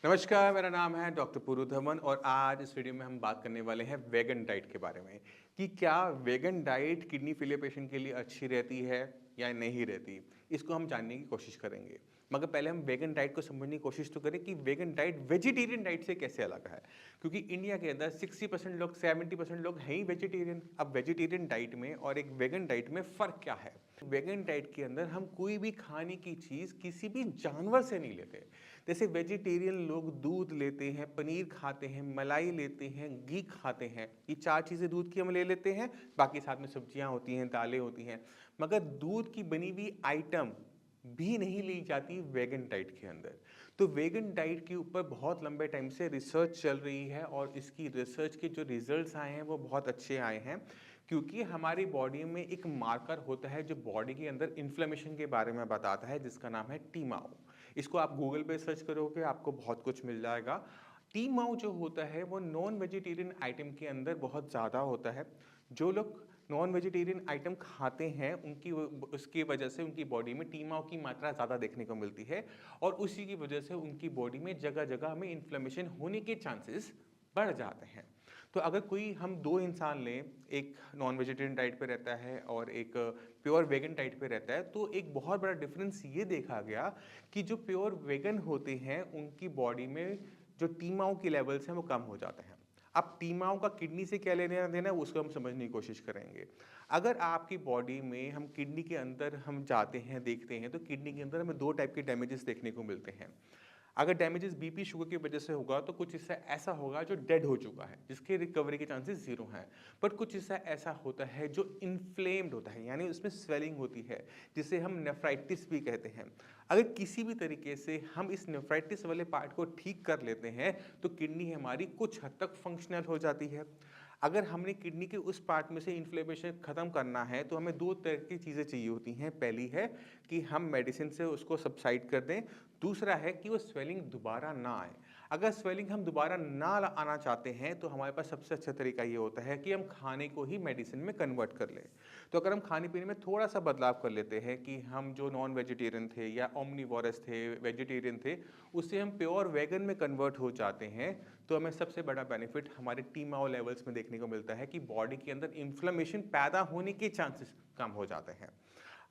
नमस्कार, मेरा नाम है डॉक्टर पूरू धवन और आज इस वीडियो में हम बात करने वाले हैं वेगन डाइट के बारे में कि क्या vegan diet kidney failure patient के लिए अच्छी रहती है या नहीं रहती। इसको हम जानने की कोशिश करेंगे। मगर पहले हम वेगन डाइट को समझने की कोशिश तो करें कि वेगन डाइट वेजिटेरियन डाइट से कैसे अलग है, क्योंकि इंडिया के अंदर 60% लोग 70% लोग हैं ही वेजिटेरियन। अब वेजिटेरियन डाइट में और एक वेगन डाइट में फ़र्क क्या है। वेगन डाइट के अंदर हम कोई भी खाने की चीज़ किसी भी जानवर से नहीं लेते। जैसे वेजिटेरियन लोग दूध लेते हैं, पनीर खाते हैं, मलाई लेते हैं, घी खाते हैं, ये 4 चीज़ें दूध की हम ले लेते हैं, बाकी साथ में सब्जियां होती हैं, दालें होती हैं। मगर दूध की बनी हुई आइटम भी नहीं ली जाती वेगन डाइट के अंदर। तो वेगन डाइट के ऊपर बहुत लंबे टाइम से रिसर्च चल रही है और इसकी रिसर्च के जो रिजल्ट्स आए हैं वो बहुत अच्छे आए हैं, क्योंकि हमारी बॉडी में एक मार्कर होता है जो बॉडी के अंदर इन्फ्लेमेशन के बारे में बताता है, जिसका नाम है टीमाओ। इसको आप गूगल पे सर्च करोगे आपको बहुत कुछ मिल जाएगा। टीमाओ जो होता है वो नॉन वेजिटेरियन आइटम के अंदर बहुत ज़्यादा होता है। जो लोग नॉन वेजिटेरियन आइटम खाते हैं उनकी उसकी वजह से उनकी बॉडी में टीमाओ की मात्रा ज़्यादा देखने को मिलती है और उसी की वजह से उनकी बॉडी में जगह जगह में इन्फ्लेमेशन होने के चांसेस बढ़ जाते हैं। तो अगर कोई हम दो इंसान लें, एक नॉन वेजिटेरियन डाइट पे रहता है और एक प्योर वेगन डाइट पे रहता है, तो एक बहुत बड़ा डिफरेंस ये देखा गया कि जो प्योर वेगन होते हैं उनकी बॉडी में जो टीमाओ के लेवल्स हैं वो कम हो जाते हैं। अब टीमाओं का किडनी से क्या लेना देना है उसको हम समझने की कोशिश करेंगे। अगर आपकी बॉडी में हम किडनी के अंदर हम जाते हैं देखते हैं तो किडनी के अंदर हमें दो टाइप के डैमेजेस देखने को मिलते हैं। अगर डैमेजेस बीपी शुगर की वजह से होगा तो कुछ हिस्सा ऐसा होगा जो डेड हो चुका है, जिसके रिकवरी के चांसेस जीरो हैं। बट कुछ हिस्सा ऐसा होता है जो इन्फ्लेम्ड होता है, यानी उसमें स्वेलिंग होती है, जिसे हम नेफ्राइटिस भी कहते हैं। अगर किसी भी तरीके से हम इस नेफ्राइटिस वाले पार्ट को ठीक कर लेते हैं तो किडनी हमारी कुछ हद तक फंक्शनल हो जाती है। अगर हमने किडनी के उस पार्ट में से इन्फ्लेमेशन खत्म करना है तो हमें दो तरह की चीज़ें चाहिए होती हैं। पहली है कि हम मेडिसिन से उसको सबसाइड कर दें, दूसरा है कि वो स्वेलिंग दोबारा ना आए। अगर स्वेलिंग हम दोबारा ना आना चाहते हैं तो हमारे पास सबसे अच्छा तरीका ये होता है कि हम खाने को ही मेडिसिन में कन्वर्ट कर लें। तो अगर हम खाने पीने में थोड़ा सा बदलाव कर लेते हैं कि हम जो नॉन वेजिटेरियन थे या ओमनीवोरस थे, वेजिटेरियन थे, उससे हम प्योर वेगन में कन्वर्ट हो जाते हैं, तो हमें सबसे बड़ा बेनिफिट हमारे टीमाओ लेवल्स में देखने को मिलता है कि बॉडी के अंदर इन्फ्लेमेशन पैदा होने के चांसेस कम हो जाते हैं।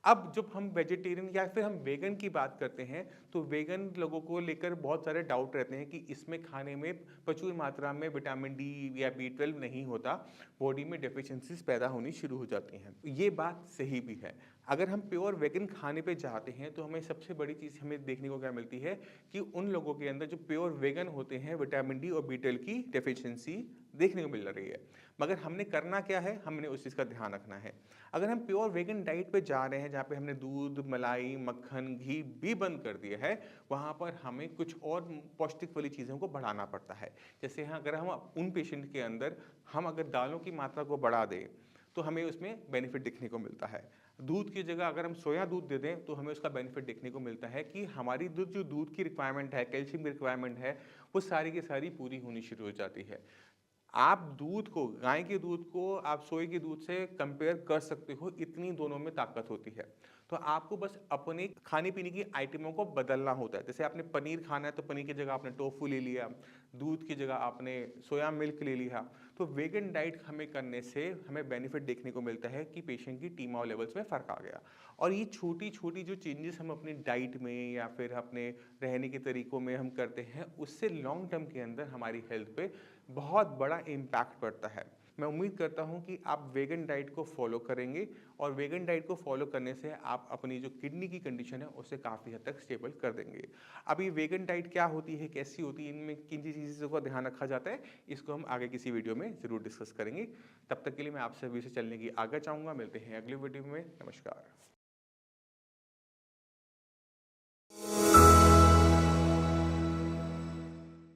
अब जब हम वेजिटेरियन या फिर हम वेगन की बात करते हैं तो वेगन लोगों को लेकर बहुत सारे डाउट रहते हैं कि इसमें खाने में प्रचुर मात्रा में विटामिन डी या बी 12 नहीं होता, बॉडी में डेफिशिएंसीज पैदा होनी शुरू हो जाती हैं। ये बात सही भी है। अगर हम प्योर वेगन खाने पे जाते हैं तो हमें सबसे बड़ी चीज़ हमें देखने को क्या मिलती है कि उन लोगों के अंदर जो प्योर वेगन होते हैं विटामिन डी और बी 12 की डेफिशिएंसी देखने को मिल रही है। मगर हमने करना क्या है, हमने उस चीज़ का ध्यान रखना है। अगर हम प्योर वेगन डाइट पे जा रहे हैं जहाँ पे हमने दूध, मलाई, मक्खन, घी भी बंद कर दिया है, वहाँ पर हमें कुछ और पौष्टिक वाली चीज़ों को बढ़ाना पड़ता है। जैसे अगर हम उन पेशेंट के अंदर हम अगर दालों की मात्रा को बढ़ा दें तो हमें उसमें बेनिफिट देखने को मिलता है। दूध की जगह अगर हम सोया दूध दे दें तो हमें उसका बेनिफिट देखने को मिलता है कि हमारी जो दूध की रिक्वायरमेंट है, कैल्शियम की रिक्वायरमेंट है, वो सारी की सारी पूरी होनी शुरू हो जाती है। आप दूध को, गाय के दूध को आप सोए के दूध से कंपेयर कर सकते हो, इतनी दोनों में ताकत होती है। तो आपको बस अपने खाने पीने की आइटमों को बदलना होता है। जैसे आपने पनीर खाना है तो पनीर की जगह आपने टोफू ले लिया, दूध की जगह आपने सोया मिल्क ले लिया। तो वेगन डाइट हमें करने से हमें बेनिफिट देखने को मिलता है कि पेशेंट की टीमाओ लेवल्स में फ़र्क आ गया। और ये छोटी छोटी जो चेंजेस हम अपनी डाइट में या फिर अपने रहने के तरीकों में हम करते हैं, उससे लॉन्ग टर्म के अंदर हमारी हेल्थ पे बहुत बड़ा इम्पैक्ट पड़ता है। मैं उम्मीद करता हूँ कि आप वेगन डाइट को फॉलो करेंगे और वेगन डाइट को फॉलो करने से आप अपनी जो किडनी की कंडीशन है उसे काफ़ी हद तक स्टेबल कर देंगे। अब ये वेगन डाइट क्या होती है, कैसी होती है, इनमें किन चीज़ों का ध्यान रखा जाता है, इसको हम आगे किसी वीडियो में ज़रूर डिस्कस करेंगे। तब तक के लिए मैं आपसे अभी से चलने की आज्ञा चाहूँगा। मिलते हैं अगली वीडियो में। नमस्कार।